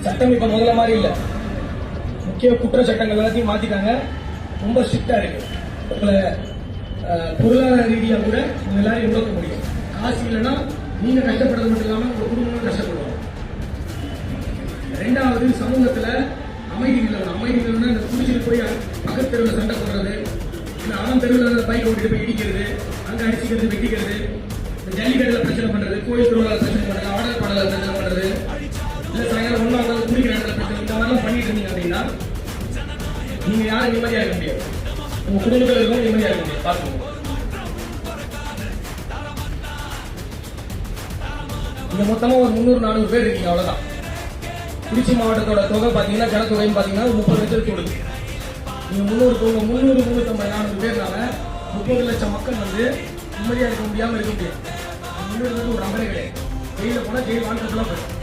சட்டம் இப்ப முதல்ல மாதிரி இல்ல. முக்கிய குற்ற சட்டங்கள் எல்லாத்தையும் மாத்திட்டாங்க. ரொம்ப ஸ்ட்ரிக்டா இருக்கு. உங்களை பொருளாதார ரீதியா கூட உங்க எல்லாரையும் உருவாக்க முடியும். காசு இல்லைன்னா நீங்க கஷ்டப்படுறது மட்டும் இல்லாம உங்க குடும்பமும் கஷ்டப்படுவாங்க. ரெண்டாவது, சமூகத்துல அமைதி நிலவரம். அமைதி நிலவரம் இந்த குடிச்சிட்டு போய் பக்கத்து தெருவில் சண்டை போடுறது, இந்த அவன் தெருவில் பைக் ஓட்டிட்டு போய் இடிக்கிறது, அங்க அடிச்சுக்கிறது, வெட்டிக்கிறது, ஜல்லிக்கட்டுல பிரச்சனை பண்றது, கோயில் திருவிழா பிரச்சனை பண்றது, ஆடல் பாடல பிரச்சனை பண்றது, இல்ல சாயங்காலம் ஒன்னாவது குடிக்கிற இடத்துல பிரச்சனை, இந்த மாதிரிலாம் பண்ணிட்டு இருந்தீங்க அப்படின்னா நீங்க யாரும் நிம்மதியா இருக்க முடியாது. உங்க குடும்பத்தில் இருக்கவும் நிம்மதியா இருக்க முடியாது. பாத்துக்கோங்க. இங்க மொத்தமா ஒரு 300-400 பேர் இருக்கீங்க, அவ்வளவுதான். திருச்சி மாவட்டத்தோட தொகை பாத்தீங்கன்னா ஜனத்தொகைன்னு பாத்தீங்கன்னா 30 லட்சத்துக்கு கொடுக்கு. நீங்க 300-350-400 பேர்னால 30 லட்சம் மக்கள் வந்து நிம்மதியா இருக்க முடியாம இருக்க முடியாது. 300 ஒரு நம்பரே கிடையாது. ஜெயில போனா ஜெயில் வாழ்க்கை போயிடும்.